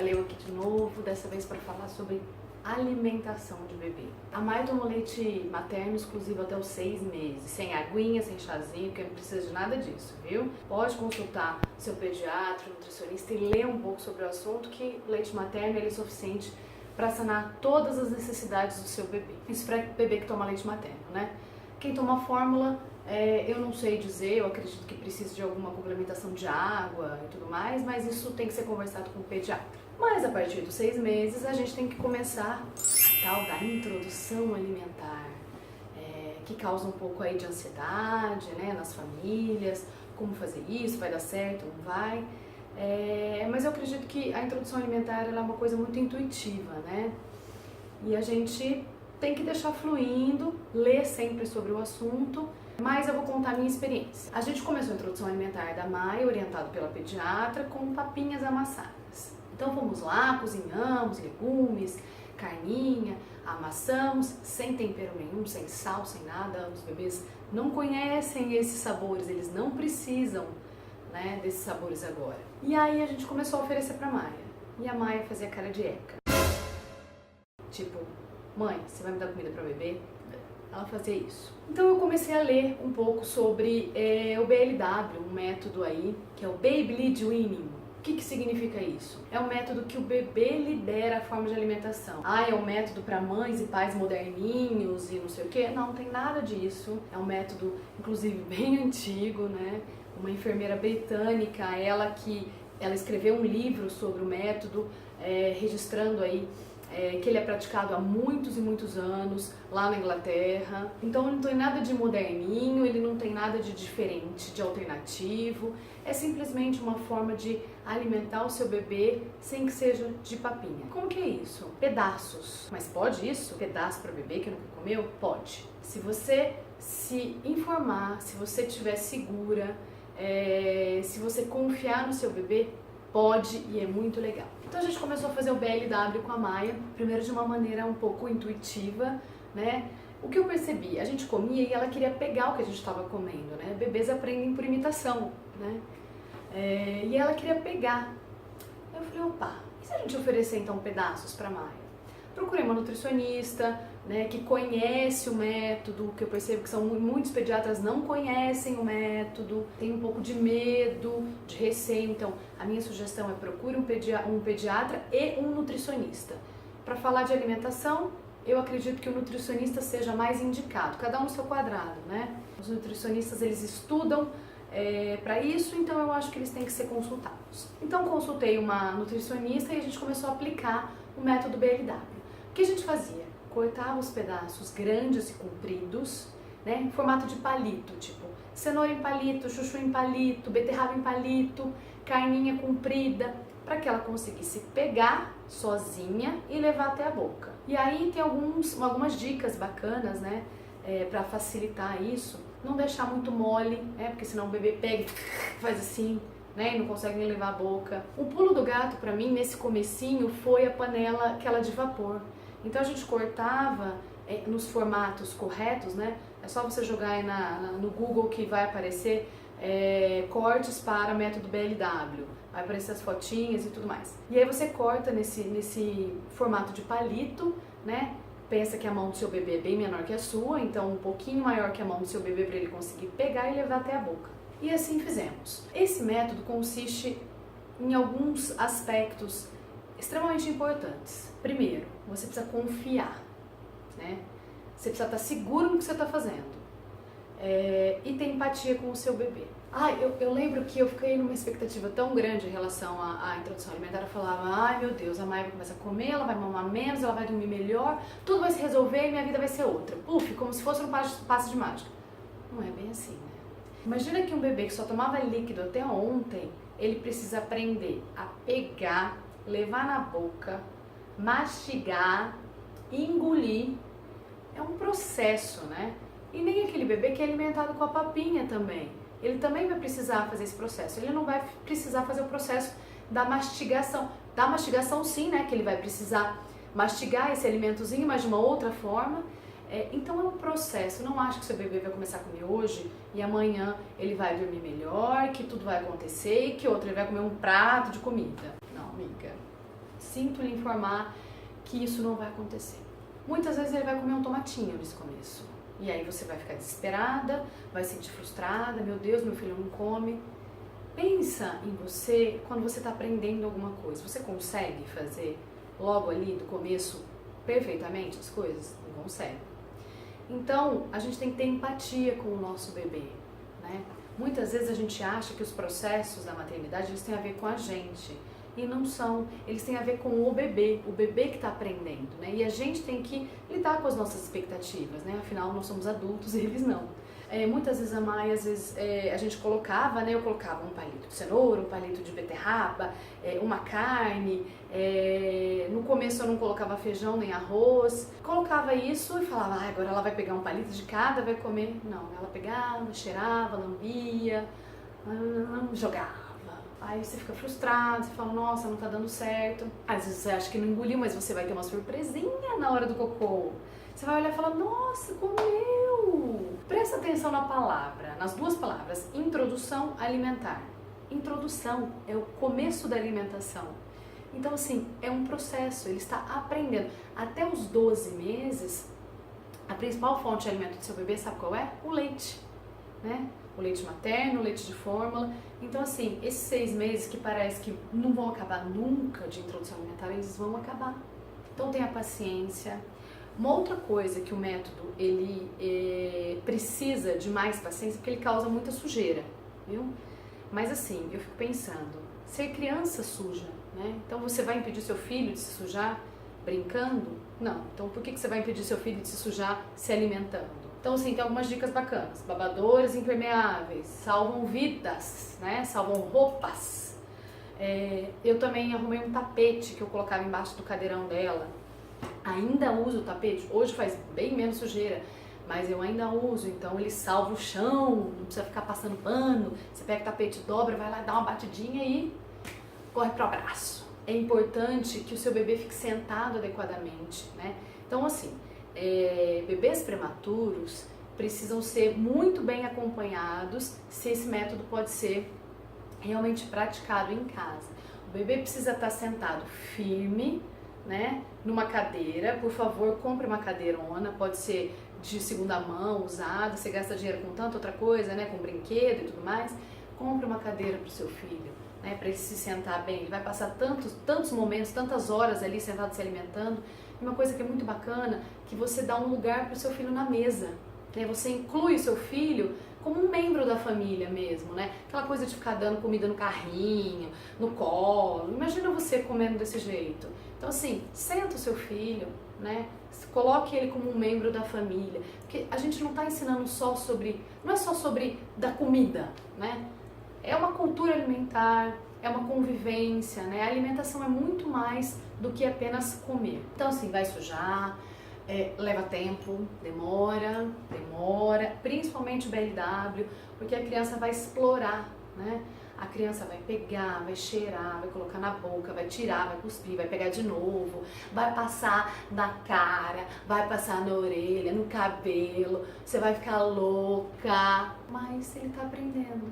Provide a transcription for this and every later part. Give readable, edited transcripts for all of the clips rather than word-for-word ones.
Olha eu aqui de novo, dessa vez para falar sobre alimentação de bebê. A Maia toma leite materno exclusivo até os 6 meses, sem aguinha, sem chazinho, porque não precisa de nada disso, viu? Pode consultar seu pediatra, nutricionista e ler um pouco sobre o assunto, que o leite materno ele é suficiente para sanar todas as necessidades do seu bebê. Isso para bebê que toma leite materno, né? Quem toma fórmula, eu não sei dizer, eu acredito que precisa de alguma complementação de água e tudo mais, mas isso tem que ser conversado com o pediatra. Mas a partir dos 6 meses a gente tem que começar a tal da introdução alimentar, que causa um pouco aí de ansiedade, né, nas famílias, como fazer isso, vai dar certo, não vai. Mas eu acredito que a introdução alimentar ela é uma coisa muito intuitiva, né? E a gente tem que deixar fluindo, ler sempre sobre o assunto, mas eu vou contar a minha experiência. A gente começou a introdução alimentar da Maia, orientado pela pediatra, com papinhas amassadas. Então vamos lá, cozinhamos legumes, carninha, amassamos, sem tempero nenhum, sem sal, sem nada. Os bebês não conhecem esses sabores, eles não precisam, né, desses sabores agora. E aí a gente começou a oferecer pra Maia. E a Maia fazia cara de eca. Tipo, mãe, você vai me dar comida pra bebê? Ela fazia isso. Então eu comecei a ler um pouco sobre o BLW, um método aí, que é o Baby Lead Weaning. O que significa isso? É um método que o bebê lidera a forma de alimentação. É um método para mães e pais moderninhos e não sei o quê? Não, não tem nada disso. É um método, inclusive, bem antigo, né? Uma enfermeira britânica, ela escreveu um livro sobre o método, registrando aí que ele é praticado há muitos e muitos anos lá na Inglaterra. Então ele não tem nada de moderninho, ele não tem nada de diferente, de alternativo. É simplesmente uma forma de alimentar o seu bebê sem que seja de papinha. Como que é isso? Pedaços. Mas pode isso? Pedaço para bebê que nunca comeu? Pode. Se você se informar, se você estiver segura, se você confiar no seu bebê, pode e é muito legal. Então a gente começou a fazer o BLW com a Maia, primeiro de uma maneira um pouco intuitiva, né? O que eu percebi, a gente comia e ela queria pegar o que a gente estava comendo, né? Bebês aprendem por imitação, né? E ela queria pegar. Eu falei, opa, e se a gente oferecer então pedaços para a Maia? Procurei uma nutricionista, né, que conhece o método, que eu percebo que muitos pediatras não conhecem o método, tem um pouco de medo, de receio. Então, a minha sugestão é procure um pediatra e um nutricionista. Para falar de alimentação, eu acredito que o nutricionista seja mais indicado, cada um no seu quadrado, né? Os nutricionistas, eles estudam para isso, então eu acho que eles têm que ser consultados. Então, consultei uma nutricionista e a gente começou a aplicar o método BLW. O que a gente fazia? Cortava os pedaços grandes e compridos, né, em formato de palito, tipo cenoura em palito, chuchu em palito, beterraba em palito, carninha comprida, para que ela conseguisse pegar sozinha e levar até a boca. E aí tem algumas dicas bacanas, né, para facilitar isso. Não deixar muito mole, porque senão o bebê pega e faz assim, né, e não consegue nem levar a boca. O pulo do gato para mim nesse comecinho foi a panela, aquela de vapor. Então a gente cortava nos formatos corretos, né? É só você jogar aí no Google que vai aparecer cortes para método BLW. Vai aparecer as fotinhas e tudo mais. E aí você corta nesse formato de palito, né? Pensa que a mão do seu bebê é bem menor que a sua, então um pouquinho maior que a mão do seu bebê para ele conseguir pegar e levar até a boca. E assim fizemos. Esse método consiste em alguns aspectos extremamente importantes. Primeiro, você precisa confiar, né? Você precisa estar seguro no que você está fazendo e ter empatia com o seu bebê. Eu lembro que eu fiquei numa expectativa tão grande em relação à introdução alimentar. Eu falava, meu Deus, a Maia vai começar a comer, ela vai mamar menos, ela vai dormir melhor, tudo vai se resolver e minha vida vai ser outra. Puf, como se fosse um passe de mágica. Não é bem assim, né? Imagina que um bebê que só tomava líquido até ontem, ele precisa aprender a pegar, levar na boca, mastigar, engolir. É um processo, né? E nem aquele bebê que é alimentado com a papinha também. Ele também vai precisar fazer esse processo. Ele não vai precisar fazer o processo da mastigação. Da mastigação sim, né? Que ele vai precisar mastigar esse alimentozinho, mas de uma outra forma. Então é um processo. Eu não acho que seu bebê vai começar a comer hoje e amanhã ele vai dormir melhor, que tudo vai acontecer e que outro ele vai comer um prato de comida. Não, amiga. sinto lhe informar que isso não vai acontecer. Muitas vezes ele vai comer um tomatinho nesse começo. E aí você vai ficar desesperada, vai se sentir frustrada, meu Deus, meu filho não come. Pensa em você quando você está aprendendo alguma coisa. Você consegue fazer logo ali do começo perfeitamente as coisas? Não consegue. Então, a gente tem que ter empatia com o nosso bebê, né? Muitas vezes a gente acha que os processos da maternidade eles têm a ver com a gente. E não são, eles têm a ver com o bebê que está aprendendo, né? E a gente tem que lidar com as nossas expectativas, né? Afinal, nós somos adultos e eles não. Muitas vezes a mãe, a gente colocava, né? Eu colocava um palito de cenoura, um palito de beterraba, uma carne. No começo eu não colocava feijão nem arroz. Colocava isso e falava, agora ela vai pegar um palito de cada, vai comer. Não, ela pegava, cheirava, lambia, jogava. Aí você fica frustrado, você fala, nossa, não tá dando certo. Às vezes você acha que não engoliu, mas você vai ter uma surpresinha na hora do cocô. Você vai olhar e falar, nossa, comeu! Presta atenção na palavra, nas duas palavras, introdução alimentar. Introdução é o começo da alimentação. Então, assim, é um processo, ele está aprendendo. Até os 12 meses, a principal fonte de alimento do seu bebê, sabe qual é? O leite, né? O leite materno, o leite de fórmula. Então, assim, esses 6 meses que parece que não vão acabar nunca de introdução alimentar, eles vão acabar. Então, tenha paciência. Uma outra coisa que o método, ele precisa de mais paciência, porque ele causa muita sujeira, viu? Mas, assim, eu fico pensando, ser criança suja, né? Então, você vai impedir seu filho de se sujar brincando? Não. Então, por que você vai impedir seu filho de se sujar se alimentando? Então, assim, tem algumas dicas bacanas. Babadores impermeáveis, salvam vidas, né? Salvam roupas. Eu também arrumei um tapete que eu colocava embaixo do cadeirão dela. Ainda uso o tapete. Hoje faz bem menos sujeira, mas eu ainda uso. Então, ele salva o chão, não precisa ficar passando pano. Você pega o tapete, dobra, vai lá, dá uma batidinha e corre pro abraço. É importante que o seu bebê fique sentado adequadamente, né? Então, assim, bebês prematuros precisam ser muito bem acompanhados se esse método pode ser realmente praticado em casa. O bebê precisa estar sentado firme, né, numa cadeira. Por favor, compre uma cadeirona, pode ser de segunda mão, usada, você gasta dinheiro com tanta outra coisa, né, com brinquedo e tudo mais. Compre uma cadeira para o seu filho, né, para ele se sentar bem. Ele vai passar tantos momentos, tantas horas ali sentado se alimentando. E uma coisa que é muito bacana, que você dá um lugar para o seu filho na mesa, né? Você inclui o seu filho como um membro da família mesmo, né? Aquela coisa de ficar dando comida no carrinho, no colo. Imagina você comendo desse jeito. Então, assim, senta o seu filho, né? Coloque ele como um membro da família. Porque a gente não está ensinando só sobre... Não é só sobre da comida, né? É uma cultura alimentar, é uma convivência, né? A alimentação é muito mais do que apenas comer. Então, assim, vai sujar, leva tempo, demora, principalmente o BLW, porque a criança vai explorar, né? A criança vai pegar, vai cheirar, vai colocar na boca, vai tirar, vai cuspir, vai pegar de novo, vai passar na cara, vai passar na orelha, no cabelo, você vai ficar louca, mas ele tá aprendendo.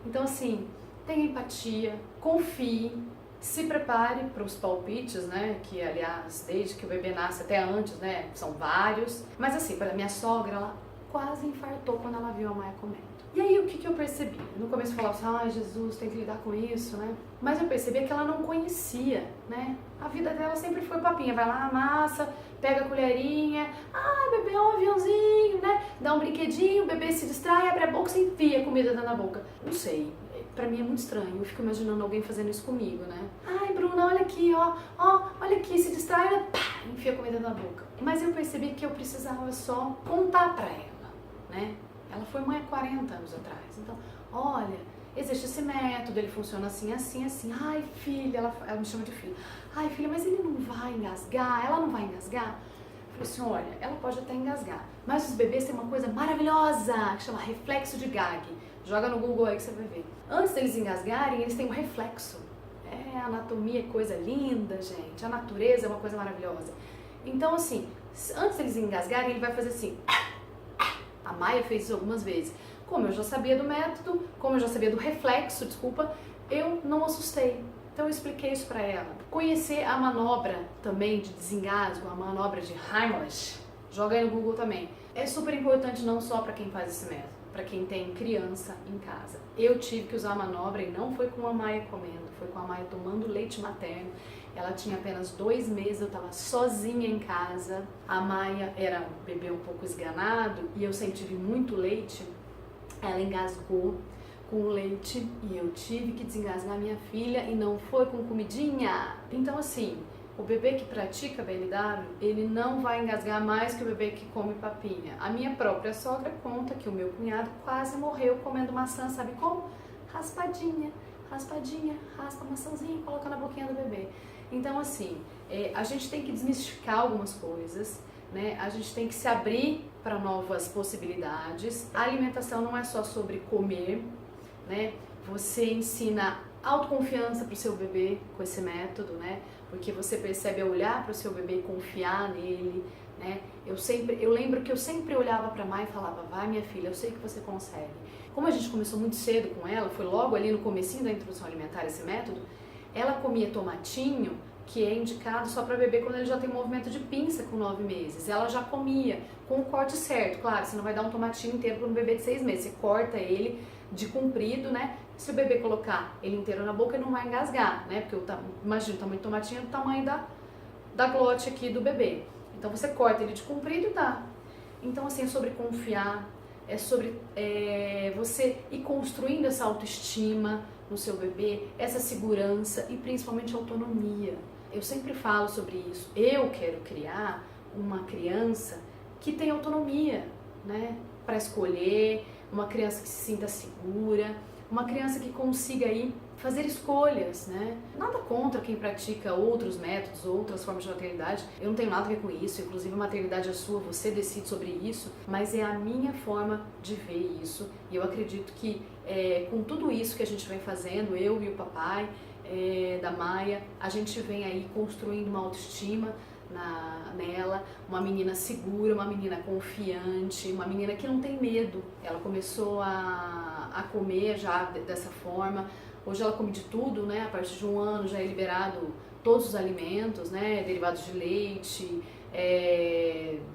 Então, assim, tenha empatia, confie, se prepare para os palpites, né, que aliás, desde que o bebê nasce até antes, né, são vários. Mas assim, para minha sogra, ela quase infartou quando ela viu a Maia comendo. E aí, o que eu percebi? No começo eu falava assim, ai Jesus, tem que lidar com isso, né? Mas eu percebi que ela não conhecia, né? A vida dela sempre foi papinha, vai lá, amassa, pega a colherinha, bebê é um aviãozinho, né? Dá um brinquedinho, o bebê se distrai, abre a boca, você enfia a comida dentro da boca. Não sei. Pra mim é muito estranho, eu fico imaginando alguém fazendo isso comigo, né? Ai, Bruna, olha aqui, ó, olha aqui, se distrai, ela, pá, enfia a comida na boca. Mas eu percebi que eu precisava só contar pra ela, né? Ela foi mãe há 40 anos atrás, então, olha, existe esse método, ele funciona assim, assim, assim. Ai, filha, ela me chama de filha. Ai, filha, mas ele não vai engasgar, ela não vai engasgar? Eu falei assim, olha, ela pode até engasgar, mas os bebês têm uma coisa maravilhosa, que chama reflexo de gag. Joga no Google aí que você vai ver. Antes deles engasgarem, eles têm um reflexo. A anatomia é coisa linda, gente. A natureza é uma coisa maravilhosa. Então, assim, antes deles engasgarem, ele vai fazer assim. A Maia fez isso algumas vezes. Como eu já sabia do método, como eu já sabia do reflexo, desculpa, eu não assustei. Então eu expliquei isso para ela. Conhecer a manobra também de desengasgo, a manobra de Heimlich, joga aí no Google também. É super importante não só para quem faz esse método, para quem tem criança em casa. Eu tive que usar a manobra e não foi com a Maia comendo, foi com a Maia tomando leite materno. Ela tinha apenas 2 meses, eu estava sozinha em casa. A Maia era um bebê um pouco esganado e eu sempre tive muito leite. Ela engasgou com o leite e eu tive que desengasgar minha filha e não foi com comidinha. Então assim, o bebê que pratica BLW, ele não vai engasgar mais que o bebê que come papinha. A minha própria sogra conta que o meu cunhado quase morreu comendo maçã, sabe como? Raspadinha, raspadinha, raspa a maçãzinha e coloca na boquinha do bebê. Então assim, a gente tem que desmistificar algumas coisas, né? A gente tem que se abrir para novas possibilidades. A alimentação não é só sobre comer, né? Você ensina autoconfiança para o seu bebê com esse método, né? Porque você percebe a olhar para o seu bebê e confiar nele, né? Eu lembro que eu sempre olhava para a Maia e falava, vai minha filha, eu sei que você consegue. Como a gente começou muito cedo com ela, foi logo ali no comecinho da introdução alimentar esse método, ela comia tomatinho, que é indicado só para bebê quando ele já tem movimento de pinça com 9 meses. Ela já comia com o corte certo, claro, você não vai dar um tomatinho inteiro para um bebê de 6 meses, você corta ele de comprido, né? Se o bebê colocar ele inteiro na boca, ele não vai engasgar, né? Porque imagina, o tamanho do tomatinho é do tamanho da glote aqui do bebê. Então você corta ele de comprido e dá. Então assim, é sobre confiar, é sobre você ir construindo essa autoestima no seu bebê, essa segurança e principalmente autonomia. Eu sempre falo sobre isso. Eu quero criar uma criança que tenha autonomia, né? Para escolher, uma criança que se sinta segura, uma criança que consiga aí fazer escolhas, né? Nada contra quem pratica outros métodos, outras formas de maternidade. Eu não tenho nada a ver com isso, inclusive a maternidade é sua, você decide sobre isso, mas é a minha forma de ver isso. E eu acredito que com tudo isso que a gente vem fazendo, eu e o papai da Maia, a gente vem aí construindo uma autoestima nela, uma menina segura, uma menina confiante, uma menina que não tem medo. Ela começou a comer já dessa forma. Hoje ela come de tudo, né? A partir de 1 ano já é liberado todos os alimentos, né? Derivados de leite,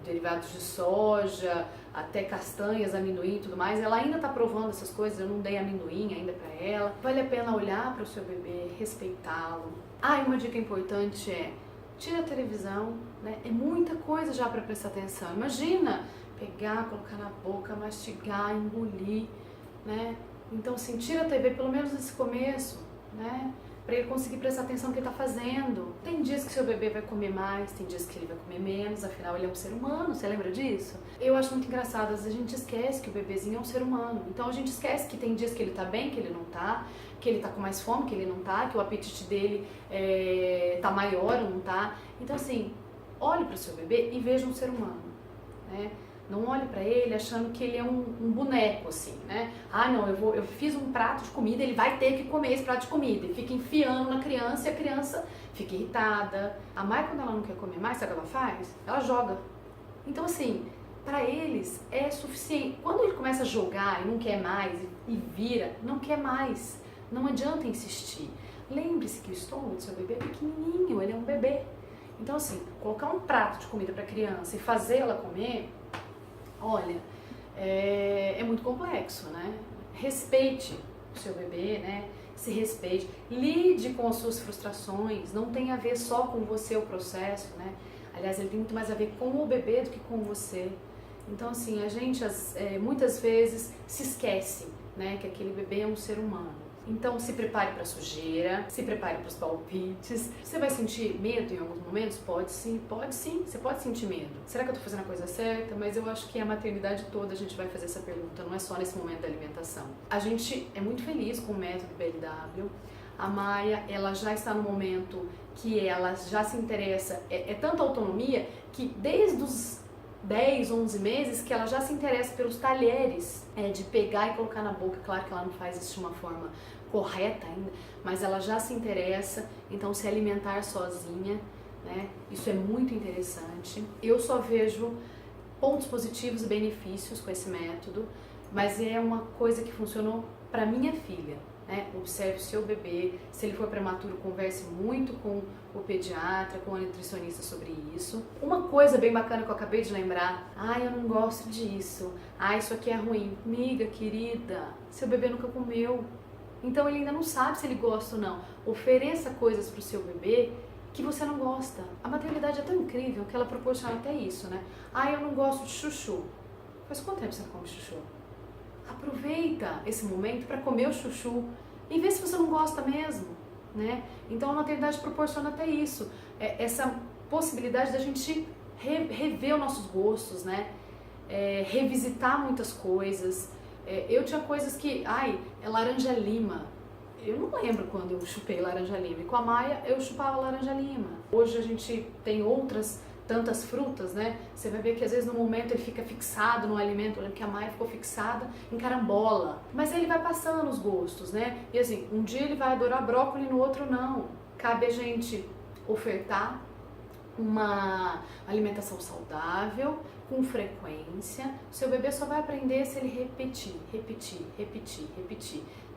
derivados de soja, até castanhas, amendoim e tudo mais. Ela ainda está provando essas coisas, eu não dei amendoim ainda para ela. Vale a pena olhar para o seu bebê, respeitá-lo. Ah, e uma dica importante é: tira a televisão, né? É muita coisa já para prestar atenção. Imagina pegar, colocar na boca, mastigar, engolir, né? Então assim, tira a TV pelo menos nesse começo, né? Para ele conseguir prestar atenção no que ele está fazendo. Tem dias que seu bebê vai comer mais, tem dias que ele vai comer menos, afinal ele é um ser humano, você lembra disso? Eu acho muito engraçado, às vezes a gente esquece que o bebezinho é um ser humano. Então a gente esquece que tem dias que ele tá bem, que ele não tá, que ele tá com mais fome, que ele não tá, que o apetite dele tá maior ou não tá. Então assim, olhe para o seu bebê e veja um ser humano, né? Não olhe para ele achando que ele é um boneco, assim, né? Ah, não, eu fiz um prato de comida, ele vai ter que comer esse prato de comida. E fica enfiando na criança e a criança fica irritada. A Maia, quando ela não quer comer mais, sabe o que ela faz? Ela joga. Então, assim, para eles é suficiente. Quando ele começa a jogar e não quer mais e vira, não quer mais. Não adianta insistir. Lembre-se que o estômago do seu bebê é pequenininho, ele é um bebê. Então, assim, colocar um prato de comida para a criança e fazê-la comer, olha, é muito complexo, né? Respeite o seu bebê, né? Se respeite, lide com as suas frustrações, não tem a ver só com você o processo, né? Aliás, ele tem muito mais a ver com o bebê do que com você. Então, assim, a gente muitas vezes se esquece, né, que aquele bebê é um ser humano. Então se prepare para a sujeira, se prepare para os palpites. Você vai sentir medo em alguns momentos? Pode sim, você pode sentir medo. Será que eu estou fazendo a coisa certa? Mas eu acho que a maternidade toda a gente vai fazer essa pergunta, não é só nesse momento da alimentação. A gente é muito feliz com o método BLW. A Maia, ela já está no momento que ela já se interessa, é tanta autonomia que desde os 10, 11 meses que ela já se interessa pelos talheres, de pegar e colocar na boca. Claro que ela não faz isso de uma forma correta ainda, mas ela já se interessa, então se alimentar sozinha, né? Isso é muito interessante. Eu só vejo pontos positivos e benefícios com esse método, mas é uma coisa que funcionou para minha filha, né? Observe o seu bebê, se ele for prematuro, converse muito com o pediatra, com a nutricionista sobre isso. Uma coisa bem bacana que eu acabei de lembrar, eu não gosto disso, isso aqui é ruim. Amiga, querida, seu bebê nunca comeu, então ele ainda não sabe se ele gosta ou não. Ofereça coisas para o seu bebê que você não gosta. A maternidade é tão incrível que ela proporciona até isso, né? Eu não gosto de chuchu. Faz quanto tempo você não come chuchu? Aproveita esse momento para comer o chuchu e vê se você não gosta mesmo, né? Então a maternidade proporciona até isso, essa possibilidade da gente rever os nossos gostos, né? Revisitar muitas coisas. Eu tinha coisas que, é laranja lima. Eu não lembro quando eu chupei laranja lima. E com a Maia eu chupava laranja lima. Hoje a gente tem outras tantas frutas, né? Você vai ver que às vezes no momento ele fica fixado no alimento. Eu lembro que a Maia ficou fixada em carambola. Mas aí ele vai passando os gostos, né? E assim, um dia ele vai adorar brócolis, no outro não. Cabe a gente ofertar uma alimentação saudável, com frequência. O seu bebê só vai aprender se ele repetir,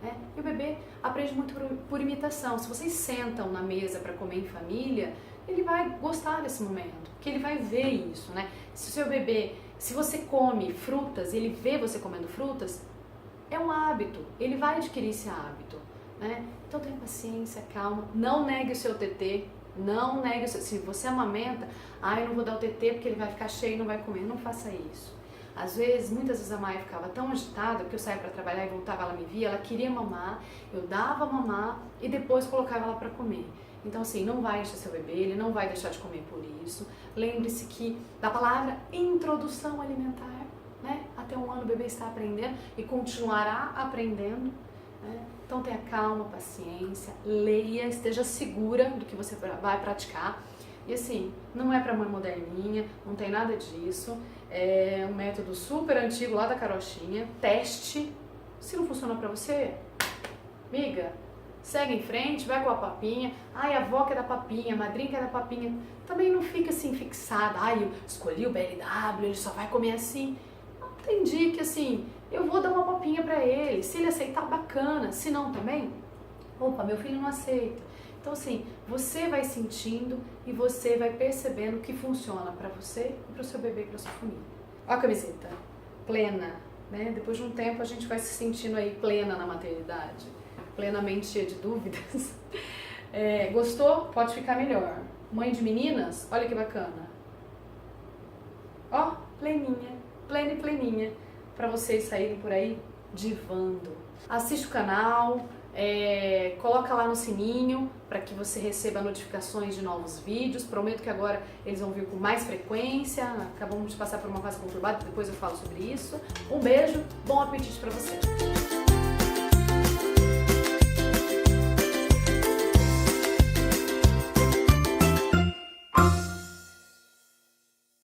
né? E o bebê aprende muito por imitação. Se vocês sentam na mesa para comer em família, ele vai gostar desse momento, porque ele vai ver isso, né? Se o seu bebê, se você come frutas, ele vê você comendo frutas, é um hábito, ele vai adquirir esse hábito, né? Então tenha paciência, calma, não negue o seu TT, não negue o seu... Se você amamenta, eu não vou dar o TT porque ele vai ficar cheio e não vai comer, não faça isso. Às vezes, muitas vezes a Maia ficava tão agitada que eu saía para trabalhar e voltava, ela me via, ela queria mamar, eu dava mamar e depois colocava ela para comer. Então assim, não vai encher seu bebê, ele não vai deixar de comer por isso. Lembre-se que da palavra introdução alimentar, né? Até 1 ano o bebê está aprendendo e continuará aprendendo, né? Então tenha calma, paciência, leia, esteja segura do que você vai praticar. E assim, não é para mãe moderninha, não tem nada disso. É um método super antigo lá da carochinha. Teste. Se não funciona para você, amiga, segue em frente, vai com a papinha. A avó que é da papinha, a madrinha que é da papinha. Também não fica assim fixada. Eu escolhi o BLW, ele só vai comer assim. Entendi que assim, eu vou dar uma papinha pra ele. Se ele aceitar, bacana. Se não também, meu filho não aceita. Então assim, você vai sentindo e você vai percebendo o que funciona pra você e pro seu bebê e pra sua família. Ó a camiseta, plena, né? Depois de um tempo a gente vai se sentindo aí plena na maternidade, plenamente cheia de dúvidas. Gostou? Pode ficar melhor. Mãe de meninas, olha que bacana. Ó, pleninha, plena e pleninha, pra vocês saírem por aí divando. Assiste o canal, coloca lá no sininho para que você receba notificações de novos vídeos. Prometo que agora eles vão vir com mais frequência. Acabamos de passar por uma fase conturbada, depois eu falo sobre isso. Um beijo, bom apetite para você.